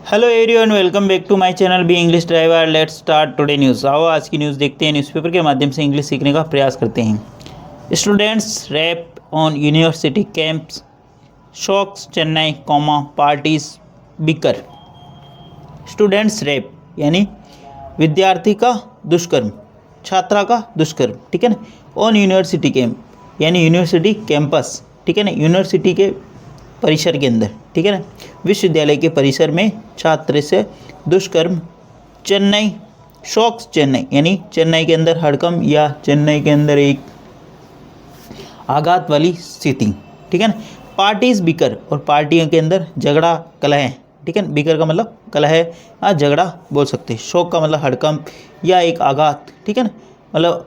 Hello everyone, welcome back to my channel B English driver. Let's start today news. आओ आज की news देखते हैं। न्यूज़पेपर के माध्यम से इंग्लिश सीखने का प्रयास करते हैं। Students rape on university campus, shocks Chennai, parties bicker. Students rape यानी विद्यार्थी का दुष्कर्म, छात्रा का दुष्कर्म, ठीक है ना। ऑन यूनिवर्सिटी कैंप यानी यूनिवर्सिटी कैंपस, ठीक है ना, यूनिवर्सिटी के परिसर के अंदर, ठीक है ना, विश्वविद्यालय के परिसर में छात्र से दुष्कर्म। चेन्नई शॉक्स चेन्नई यानी चेन्नई के अंदर हड़कंप या चेन्नई के अंदर एक आघात वाली स्थिति, ठीक है ना। पार्टीज बिकर और पार्टियों के अंदर झगड़ा कलह, ठीक है ना। बिकर का मतलब कलह या झगड़ा बोल सकते हैं। शोक का मतलब हड़कंप या एक आघात, ठीक है ना, मतलब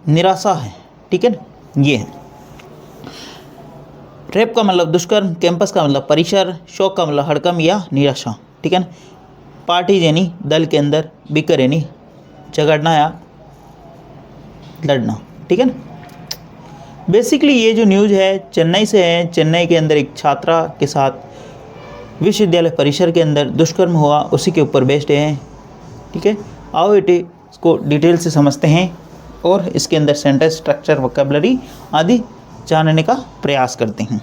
निराशा है, ठीक है ना। ये है रैप का मतलब दुष्कर्म, कैंपस का मतलब परिसर, शोक का मतलब हड़कंप या निराशा, ठीक है ना। पार्टीज यानी दल के अंदर, बिकर यानी झगड़ना या लड़ना, ठीक है ना। बेसिकली ये जो न्यूज़ है चेन्नई से है। चेन्नई के अंदर एक छात्रा के साथ विश्वविद्यालय परिसर के अंदर दुष्कर्म हुआ, उसी के ऊपर बेस्ड है, ठीक है। आओ इसको डिटेल से समझते हैं और इसके अंदर सेंटेंस स्ट्रक्चर, वोकैबुलरी आदि जानने का प्रयास करते हैं।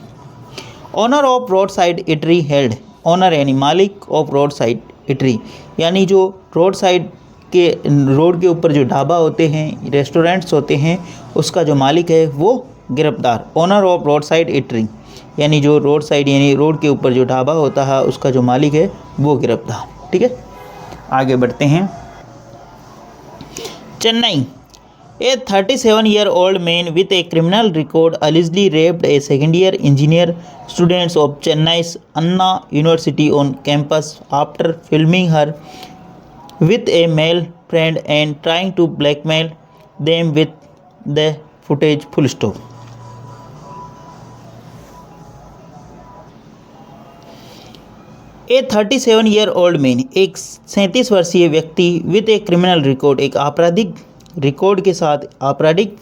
Owner of roadside eatery held. Owner यानी मालिक, ऑफ रोड साइड इटरी यानी जो रोड साइड के रोड के ऊपर जो ढाबा होते हैं, रेस्टोरेंट्स होते हैं, उसका जो मालिक है वो गिरफ्तार। ऑनर ऑफ रोड साइड इटरी यानी जो रोड साइड यानी रोड के ऊपर जो ढाबा होता है उसका जो मालिक है वो गिरफ्तार, ठीक है। आगे बढ़ते हैं। Chennai A 37-year-old man with a criminal record allegedly raped a second-year engineer students of Chennai's Anna University on campus after filming her with a male friend and trying to blackmail them with the footage. Full stop. A 37-year-old man, एक 37 वर्षीय व्यक्ति, with a criminal record, एक आपराधिक record के साथ, आपराधिक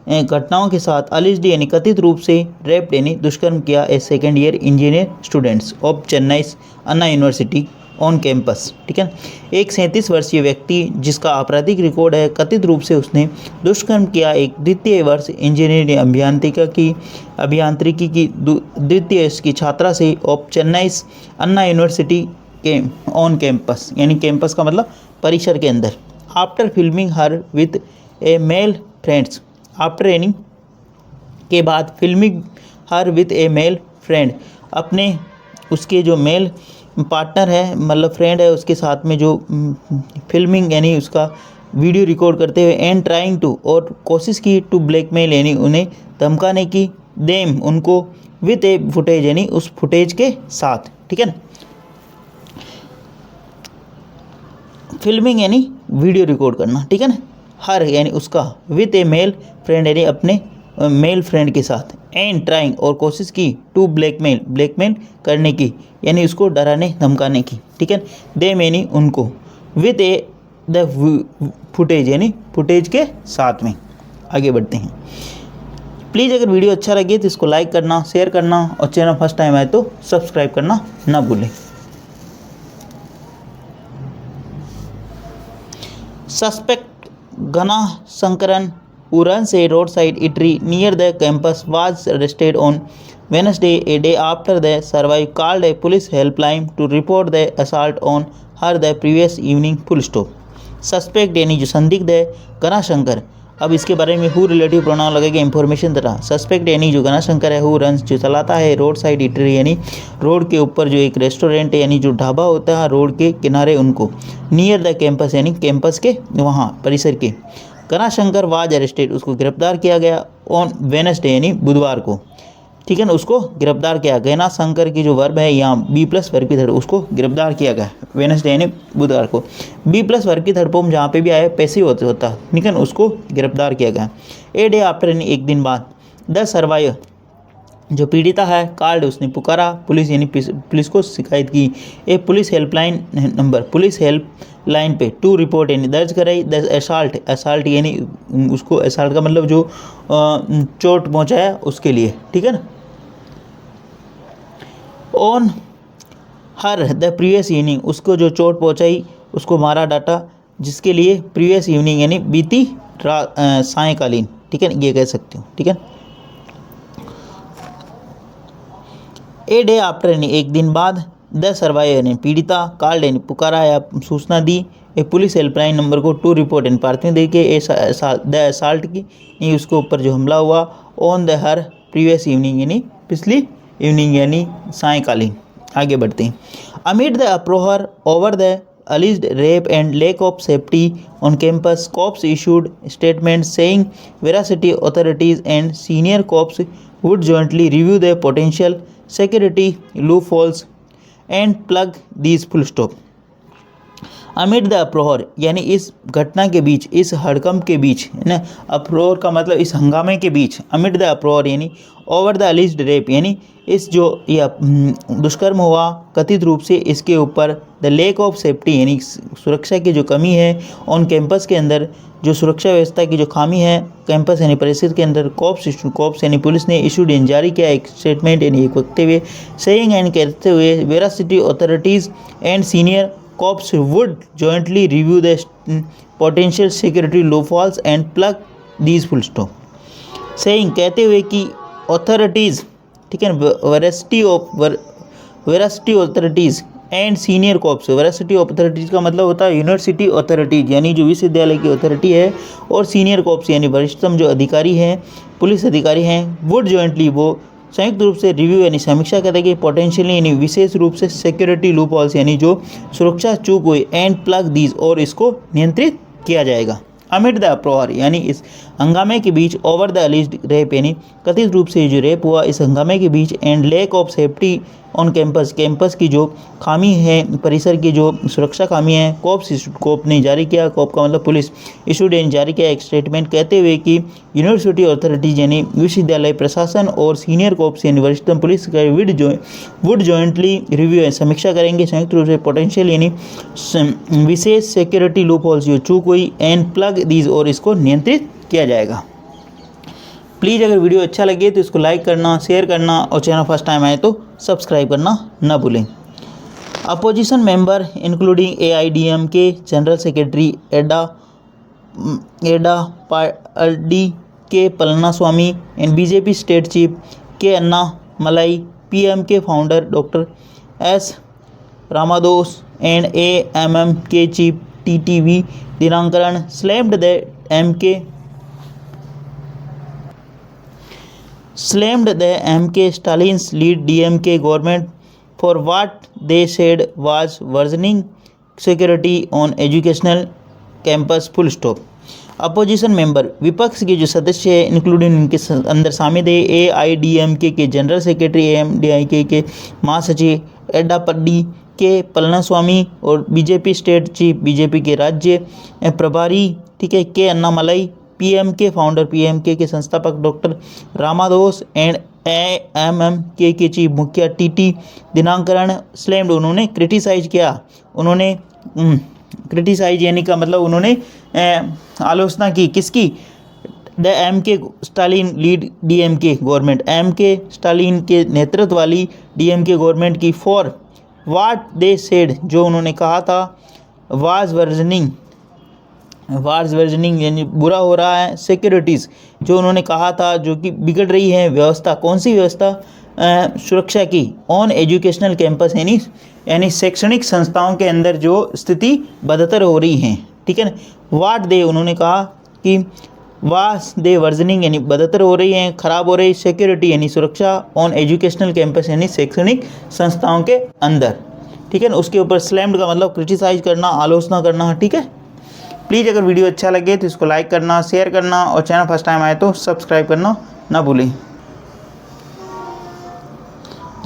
घटनाओं के साथ, अलिज्ड यानी कथित रूप से, रेप्ड यानी दुष्कर्म किया a second year engineer students of Chennai Anna University on campus, ठीक है। एक 37 वर्षीय व्यक्ति जिसका आपराधिक रिकॉर्ड है, कथित रूप से उसने दुष्कर्म किया एक द्वितीय वर्ष इंजीनियरिंग अभियांत्रिकी की द्वितीय की छात्रा से ऑफ चेन्नई अन्ना यूनिवर्सिटी के ऑन कैंपस यानी कैंपस का मतलब परिसर के अंदर। After filming her with A male friends, after यानी के बाद, filming her with A male friend अपने उसके जो मेल पार्टनर है मतलब फ्रेंड है उसके साथ में जो फिल्मिंग यानी उसका वीडियो रिकॉर्ड करते हुए, एंड ट्राइंग टू और कोशिश की, टू ब्लैकमेल यानी उन्हें धमकाने की, देम उनको, विथ ए फुटेज यानी उस फुटेज के साथ, ठीक है ना। फिल्मिंग यानी वीडियो रिकॉर्ड करना, ठीक है ना। हर यानी उसका, विथ ए मेल फ्रेंड यानी अपने मेल फ्रेंड के साथ, एंड ट्राइंग और कोशिश की, टू ब्लैकमेल ब्लैकमेल करने की यानी उसको डराने धमकाने की, ठीक है। देम यानी उनको, विथ ए द फुटेज यानी फुटेज के साथ में। आगे बढ़ते हैं। प्लीज़ अगर वीडियो अच्छा लगे तो इसको लाइक करना, शेयर करना और चैनल फर्स्ट टाइम आए तो सब्सक्राइब करना ना भूलें। Suspect Ganashankaran, who runs a roadside eatery near the campus, was arrested on Wednesday, a day after the survivor called a police helpline to report the assault on her the previous evening. Full stop. Suspect यानी जो संदिग्ध है, गणाशंकर, अब इसके बारे में who relative pronoun लगेगा, information तरह। सस्पेक्ट यानी जो गणाशंकर है, हु रन्स जो चलाता है, रोड साइड इटरी यानी रोड के ऊपर जो एक रेस्टोरेंट है यानी जो ढाबा होता है रोड के किनारे उनको, नियर द कैंपस यानी कैंपस के वहाँ परिसर के। गणाशंकर वाज अरेस्टेड उसको गिरफ्तार किया गया, ऑन वेनसडे यानी बुधवार को, ठीक है ना, उसको गिरफ्तार किया। गैना शंकर की जो वर्ब है यहाँ बी प्लस वर्ग की थर्ड, उसको गिरफ्तार किया गया वेनसडे यानी बुधवार को। बी प्लस वर्ग की थर्ड फॉर्म जहाँ पे भी आए पैसिव होता है, ठीक है ना, उसको गिरफ्तार किया गया। ए डे आफ्टर यानी एक दिन बाद, द सर्वाइवर जो पीड़िता है, कार्ड उसने पुकारा, पुलिस यानी पुलिस को शिकायत की। A police helpline number, police helpline पे, टू रिपोर्ट यानी दर्ज कराई। द असाल्ट, असाल्ट यानी उसको, असाल्ट का मतलब जो चोट पहुंचाया उसके लिए, ठीक है ना। On her the previous evening, उसको जो चोट पहुंचाई उसको मारा डाटा, जिसके लिए प्रीवियस इवनिंग यानी बीती सायंकालीन, ठीक है, ये कह सकते हो, ठीक है। ए डे आफ्टर यानी एक दिन बाद, द सर्वाइवर यानी पीड़िता, कॉल्ड यानी पुकारा या सूचना दी, ए पुलिस हेल्पलाइन नंबर को टू रिपोर्ट यानी प्राथमिक दे के द असाल्ट की यानी उसके ऊपर जो हमला हुआ, on the her previous evening यानी पिछली इवनिंग यानी सायंकालीन। आगे बढ़ते हैं। Amid the uproar over the alleged rape and lack of safety on campus, cops issued statements saying veracity authorities and senior cops would jointly review the potential security loopholes and plug these full stop. Amid the uproar यानी इस घटना के बीच, इस हड़कंप के बीच, है ना, अप्रोहर का मतलब इस हंगामे के बीच, अमिड द अप्रोहर यानी ओवर द अलिज्ड रेप यानी इस जो यह दुष्कर्म हुआ कथित रूप से, इसके ऊपर द लेक ऑफ सेफ्टी यानी सुरक्षा की जो कमी है, ऑन कैंपस के अंदर जो सुरक्षा व्यवस्था की जो खामी है कैंपस यानी परिसर के अंदर, कॉप्स यानी पुलिस ने इशूड यानी जारी किया एक स्टेटमेंट यानी एक वक्तव्य, सेइंग एंड कहते हुए veracity authorities and senior cops would jointly review the potential security loopholes and plug these full stop. saying कहते हुए कि authorities, ठीक है, veracity authorities and senior cops, veracity authorities का मतलब होता है यूनिवर्सिटी अथॉरिटीज़ यानी जो विश्वविद्यालय की अथॉरिटी है, और सीनियर कॉप्स यानी वरिष्ठतम जो अधिकारी हैं, पुलिस अधिकारी हैं, वुड जॉइंटली वो संयुक्त रूप से रिव्यू यानी समीक्षा करेगी पोटेंशियली यानी विशेष रूप से सिक्योरिटी लूपहोल्स यानी जो सुरक्षा चूक हुई, एंड प्लग दीज और इसको नियंत्रित किया जाएगा। अमिड द अप्रोहर यानी इस हंगामे के बीच, ओवर द अलिज्ड रेप यानी कथित रूप से जो रेप हुआ इस हंगामे के बीच, and lack of safety on campus की जो खामी है, परिसर की जो सुरक्षा खामी है, कोप ने जारी किया, कोप का मतलब पुलिस, इशूड ने जारी किया एक स्टेटमेंट कहते हुए कि यूनिवर्सिटी अथॉरिटीज यानी विश्वविद्यालय प्रशासन और सीनियर कोप्स यानी वरिष्ठतम पुलिस का वुड जॉइंटली रिव्यू समीक्षा करेंगे संयुक्त रूप से पोटेंशियल यानी विशेष सिक्योरिटी लूप होल्स जो चूक हुई, एंड प्लग दीज और इसको नियंत्रित किया जाएगा। प्लीज़ अगर वीडियो अच्छा लगे तो इसको लाइक करना, शेयर करना, और चैनल फर्स्ट टाइम आए तो सब्सक्राइब करना ना भूलें। Opposition member including AIDMK general secretary Edappadi K Palaniswami and BJP state chief K Annamalai, PMK founder doctor S Ramadoss and AMMK chief TTV Dhinakaran slammed the MK Stalin's lead DMK government for what they said was worsening security on educational campus full stop. Opposition member विपक्ष के जो सदस्य हैं including इनके अंदर शामिल है AIDMK के जनरल सेक्रेटरी, AMDIK के महासचिव एडापड्डी के पलनास्वामी और BJP स्टेट चीफ, BJP के राज्य प्रभारी, ठीक है, के अन्नामलाई, PMK फाउंडर, PMK के संस्थापक डॉक्टर रामादोस एंड AMMK के चीफ मुखिया TT दिनांकरण स्लैम्ड, उन्होंने क्रिटिसाइज किया, उन्होंने क्रिटिसाइज यानी का मतलब उन्होंने आलोचना की किसकी, the MK Stalin lead DMK government, MK Stalin के नेतृत्व वाली DMK गवर्नमेंट की, फॉर वाट दे सेड जो उन्होंने कहा था, वाज वर्जनिंग यानी बुरा हो रहा है, सिक्योरिटीज़ जो उन्होंने कहा था जो कि बिगड़ रही है व्यवस्था, कौन सी व्यवस्था, सुरक्षा की, ऑन एजुकेशनल कैंपस यानी शैक्षणिक संस्थाओं के अंदर जो स्थिति बदतर हो रही हैं, ठीक है ना। वाट दे उन्होंने कहा कि वास दे वर्जनिंग यानी बदतर हो रही हैं, खराब हो रही, सिक्योरिटी यानी सुरक्षा, ऑन एजुकेशनल कैंपस यानी शैक्षणिक संस्थाओं के अंदर, ठीक है ना। उसके ऊपर स्लैम्ड का मतलब क्रिटिसाइज करना, आलोचना करना, ठीक है। प्लीज़ अगर वीडियो अच्छा लगे तो इसको लाइक करना, शेयर करना, और चैनल फर्स्ट टाइम आए तो सब्सक्राइब करना ना भूलें।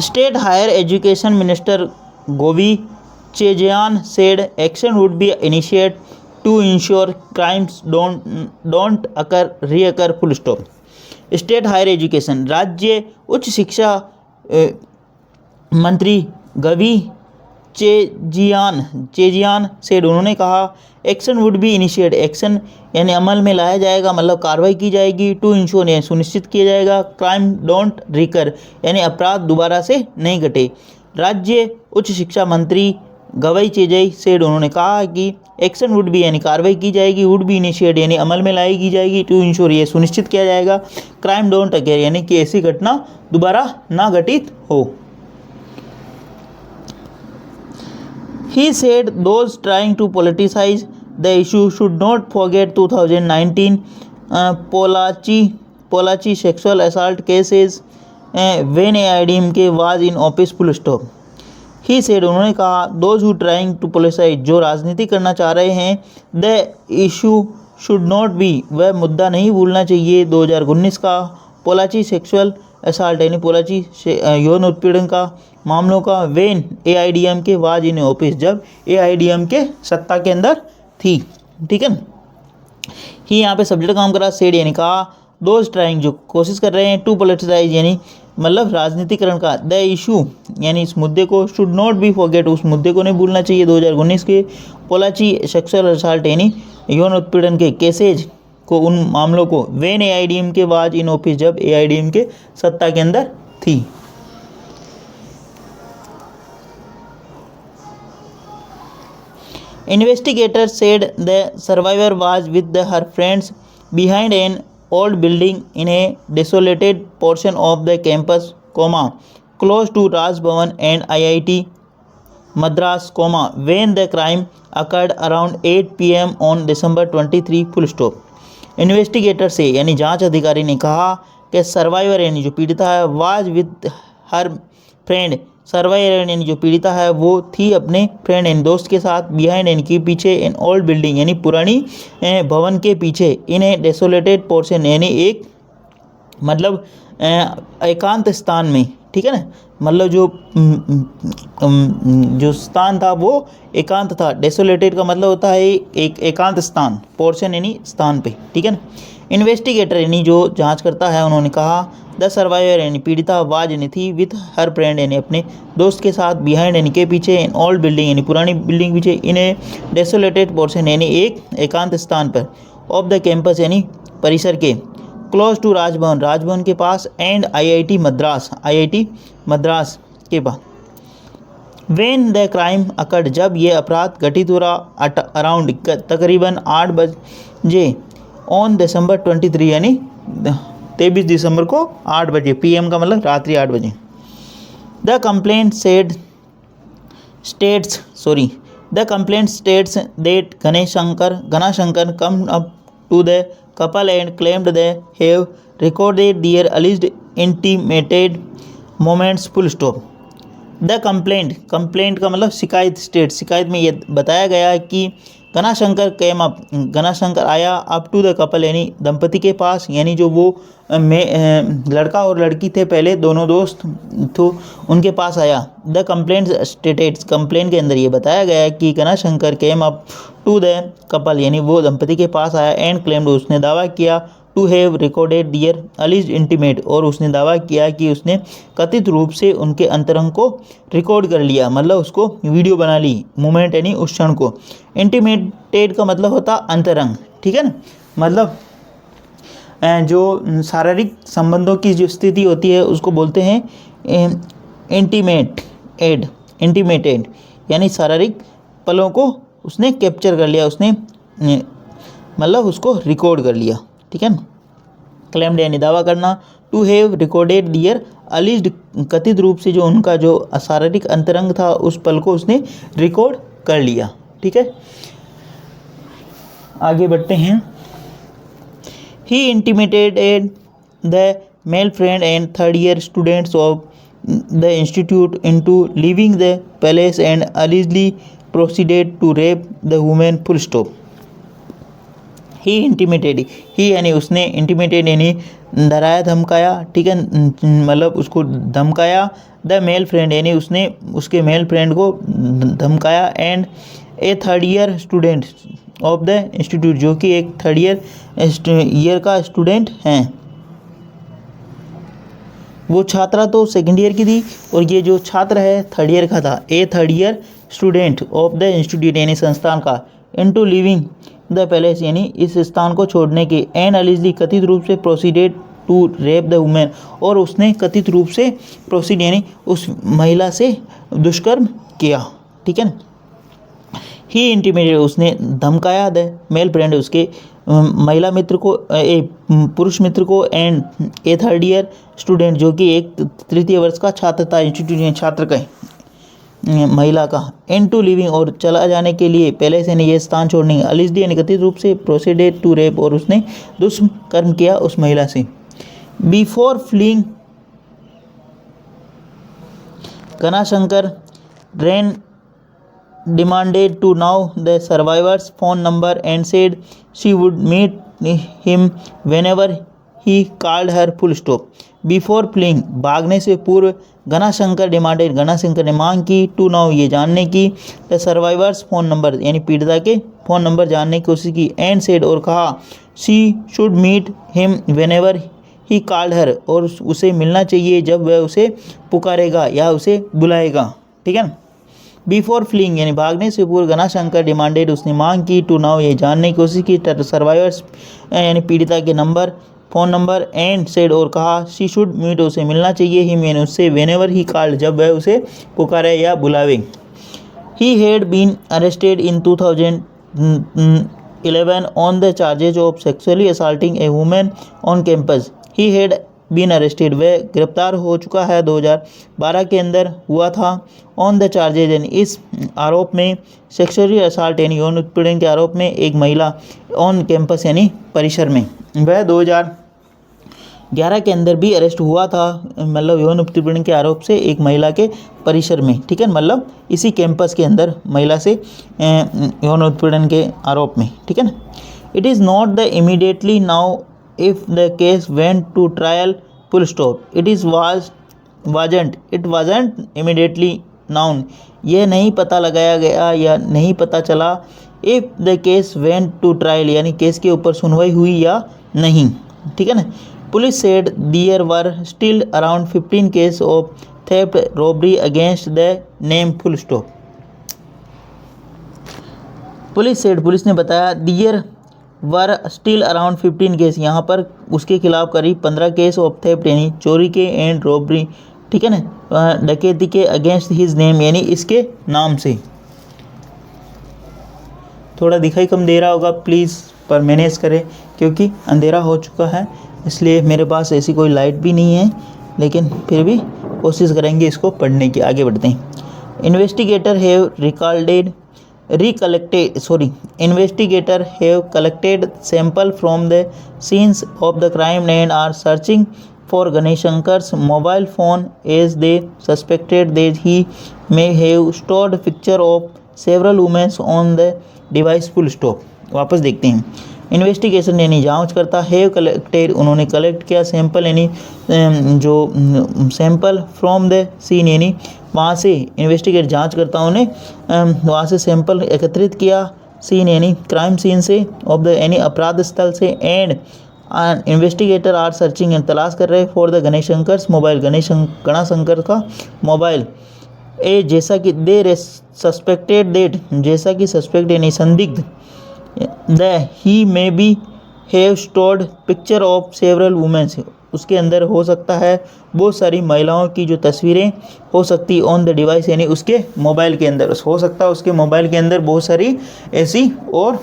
State higher education minister Govi Chezhiaan said action would be initiate to ensure crimes don't reoccur full stop. State higher education राज्य उच्च शिक्षा मंत्री गवी चेजियान सेड उन्होंने कहा action would be initiate, action यानी अमल में लाया जाएगा मतलब कार्रवाई की जाएगी, टू इंश्योर यानी सुनिश्चित किया जाएगा, क्राइम डोंट रिकर यानी अपराध दोबारा से नहीं घटे, राज्य उच्च शिक्षा मंत्री गवई चेजई सेड, उन्होंने कहा कि एक्शन वुड बी यानी कार्रवाई की जाएगी, वुड बी इनिशिएट यानी अमल में लाई की जाएगी, टू इंश्योर ये सुनिश्चित किया जाएगा, क्राइम डोंट अकेयर यानी कि ऐसी घटना दोबारा ना घटित हो। He said those trying to politicize the issue should not forget 2019 Pollachi sexual assault cases when AIDMK was in office full stop. He said, उन्होंने कहा, those who trying to politicize, जो राजनीति करना चाह रहे हैं, the issue should not be, वह मुद्दा नहीं भूलना चाहिए 2019 का पोलाची सेक्सुअल असल्ट यानी पोलाची यौन उत्पीड़न का मामलों का when AIDMK was in office, जब AIDMK सत्ता के अंदर थी। ठीक है, ही यहाँ पे सब्जेक्ट काम करा, सेड यानी कहा, दोज ट्राइंग जो कोशिश कर रहे हैं, टू पोलिटिसाइज यानी मतलब राजनीतिकरण का, द इशू यानी इस मुद्दे को, शुड नॉट बी फॉरगेट उस मुद्दे को नहीं भूलना चाहिए 2019 के पोलाची सेक्सुअल असल्ट यानी यौन उत्पीड़न के केसेज को, उन मामलों को, when AIDMK was in office जब AIDMK सत्ता के अंदर थी। Investigators said the survivor was with her friends behind an old building in a desolated portion of the campus, close to Raj Bhavan and IIT Madras, when the crime occurred around 8 p.m. on December 23, full stop. Investigator से यानी जांच अधिकारी ने कहा कि survivor यानी जो पीड़िता है, was with her friend, survivor यानी जो पीड़िता है वो थी अपने फ्रेंड यानी दोस्त के साथ, बिहाइंड यानी कि पीछे, इन ओल्ड बिल्डिंग यानी पुरानी भवन के पीछे, इन ए डेसोलेटेड पोर्शन यानी एक मतलब एकांत स्थान में। ठीक है ना, मतलब जो स्थान था वो एकांत था। डेसोलेटेड का मतलब होता है एक एकांत स्थान, पोर्शन यानी स्थान पे। ठीक है ना, इन्वेस्टिगेटर यानी जो जांच करता है, उन्होंने कहा, द सर्वाइवर यानी पीड़िता वाज यानी थी, विथ हर फ्रेंड यानी अपने दोस्त के साथ, बिहाइंड यानी के पीछे, इन ओल्ड बिल्डिंग यानी पुरानी बिल्डिंग पीछे, इन ए डेसोलेटेड पोर्शन यानी एक एकांत स्थान पर, ऑफ द कैंपस यानी परिसर के, क्लोज टू राजभवन राजभवन के पास, एंड IIT मद्रास के पास। वेन द क्राइम अकर्ड जब ये अपराध घटित हो रहा, अराउंड तकरीबन 8 बजे, ऑन दिसंबर 23 यानी 23 दिसंबर को 8 बजे, PM का मतलब रात्रि 8 बजे। The complaint states that Gnanasekaran come up to the couple and claimed they have recorded their alleged intimated moments, full stop. The complaint का मतलब शिकायत, शिकायत में ये बताया गया है कि गणाशंकर आया अप टू द कपल यानी दंपति के पास, यानी जो वो लड़का और लड़की थे पहले दोनों दोस्त, तो उनके पास आया। द कंप्लेंट स्टेटेड्स कंप्लेंट के अंदर ये बताया गया है कि Gnanasekaran came up to the couple यानी वो दंपति के पास आया, एंड क्लेम्ड उसने दावा किया, to have recorded their alleged intimate और उसने दावा किया कि उसने कथित रूप से उनके अंतरंग को रिकॉर्ड कर लिया, मतलब उसको वीडियो बना ली, मोमेंट यानी उस क्षण को। इंटीमेटेड का मतलब होता अंतरंग। ठीक है ना, मतलब जो शारीरिक संबंधों की जो स्थिति होती है उसको बोलते हैं इंटीमेटेड यानी शारीरिक पलों को उसने कैप्चर कर लिया, उसने मतलब उसको रिकॉर्ड कर लिया। ठीक है ना, क्लेम्ड यानी दावा करना, टू हैव रिकॉर्डेड दियर अलीज्ड कथित रूप से जो उनका जो शारीरिक अंतरंग था उस पल को उसने रिकॉर्ड कर लिया। ठीक है, आगे बढ़ते हैं। He intimidated the male friend and third year students of the institute into leaving the place and allegedly proceeded to rape the women, full stop. He intimidated, he यानी उसने, इंटीमेटेड यानी डराया धमकाया। ठीक है, मतलब उसको धमकाया। द मेल फ्रेंड यानी उसने उसके मेल फ्रेंड को धमकाया, and A third year student of the institute जो कि एक थर्ड ईयर का स्टूडेंट हैं। वो छात्रा तो सेकेंड ईयर की थी और ये जो छात्र है थर्ड ईयर का था। A third year student of the institute यानी संस्थान का, इनटू लिविंग द पैलेस यानी इस स्थान को छोड़ने के, एंड अलीजली कथित रूप से proceeded to rape the women, और उसने कथित रूप से प्रोसीड यानी उस महिला से दुष्कर्म किया। ठीक है ना। ही इंटीमिडेटेड, उसने धमकाया द मेल फ्रेंड, उसके महिला मित्र को, पुरुष मित्र को, and A third year student, जो कि एक तृतीय वर्ष का छात्र था, इंस्टीट्यूट छात्र का महिला का, एंड टू लिविंग, और चला जाने के लिए पहले से नहीं ये स्थान छोड़ने, अलिस्डी यानी कथित रूप से प्रोसीडेड टू रेप, और उसने दुष्कर्म किया उस महिला से। Before fleeing Gnanasekaran demanded to know the survivor's phone number and said she would meet him whenever he called her, full stop. Before fleeing, भागने से पूर्व, गणाशंकर डिमांडेड, गणाशंकर ने मांग की, टू नाउ ये जानने की, द सर्वाइवर्स फ़ोन नंबर यानी पीड़िता के फ़ोन नंबर जानने की कोशिश की, एंड सेड और कहा, she should meet him whenever he called her, और उसे मिलना चाहिए जब वह उसे पुकारेगा या उसे बुलाएगा। ठीक है ना। बिफोर फ्लीइंग यानी भागने से पूर्व, गणाशंकर डिमांडेड, उसने मांग की, टू नाउ ये जानने की कोशिश की, सर्वाइवर्स यानी पीड़िता के number, phone number, and said और कहा, शी शुड मीट उसे मिलना चाहिए, हिम यानी उससे, व्हेनेवर ही कॉल्ड जब वह उसे पुकारे या बुलावे। He had been arrested in 2011 on the charges of sexually assaulting a women on campus. He had been arrested, वह गिरफ्तार हो चुका है, 2012 के अंदर हुआ था, ऑन द चार्जेज यानी इस आरोप में, सेक्सुअली असल्ट यानी यौन उत्पीड़न के आरोप में एक महिला, ऑन कैंपस यानी परिसर में। वह 2011 के अंदर भी अरेस्ट हुआ था, मतलब यौन उत्पीड़न के आरोप से एक महिला के परिसर में। ठीक है, मतलब इसी कैंपस के अंदर महिला से यौन उत्पीड़न के आरोप में। ठीक है ना। It is not the immediately now if the case went to trial, full stop. It wasn't immediately known, यह नहीं पता लगाया गया या नहीं पता चला, if the case went to trial यानी केस के ऊपर सुनवाई हुई या नहीं। ठीक है ना। Police said there were still around 15 cases of theft, robbery against the name, full stop. Police ने बताया, there were still around 15 case, यहाँ पर उसके खिलाफ करीब 15 केस ऑफ थेफ्ट यानी चोरी के, एंड रॉबरी, ठीक है ना, डकैती के, अगेंस्ट हिज नेम यानी इसके नाम से। थोड़ा दिखाई कम दे रहा होगा, प्लीज़ पर मैनेज करें क्योंकि अंधेरा हो चुका है, इसलिए मेरे पास ऐसी कोई लाइट भी नहीं है, लेकिन फिर भी कोशिश करेंगे इसको पढ़ने की। आगे बढ़ते हैं। Investigator have Investigator have collected sample from the scenes of the crime and are searching for Ganashankar's mobile phone as they suspected that he may have stored picture of several women on the device, full stop. वापस देखते हैं। Investigation यानी जांच करता, have collected उन्होंने collect किया, sample यानी जो सैंपल फ्रॉम द सीन यानी वहाँ से, इन्वेस्टिगेट जांच करता उन्हें वहाँ से सैंपल एकत्रित किया, सीन यानी क्राइम सीन से, ऑफ द यानी अपराध स्थल से, एंड इन्वेस्टिगेटर आर सर्चिंग यानी तलाश कर रहे, फॉर द गणेशंकर्स मोबाइल गणाशंकर का मोबाइल, जैसा कि दे सस्पेक्टेड डेट जैसा कि सस्पेक्ट यानी संदिग्ध, the he may be have stored picture of several womens उसके अंदर हो सकता है बहुत सारी महिलाओं की जो तस्वीरें हो सकती ऑन द डिवाइस यानी उसके मोबाइल के अंदर हो सकता है, उसके मोबाइल के अंदर बहुत सारी ऐसी और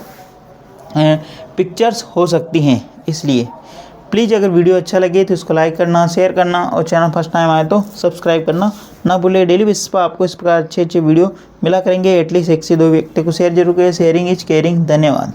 पिक्चर्स हो सकती हैं। इसलिए प्लीज़ अगर वीडियो अच्छा लगे तो इसको लाइक करना, शेयर करना और चैनल फर्स्ट टाइम आए तो सब्सक्राइब करना ना भूले। डेली बेसिस पर आपको इस प्रकार अच्छे वीडियो मिला करेंगे। एटलीस्ट 1 से 2 व्यक्ति को शेयर जरूर करें। Sharing is caring. धन्यवाद।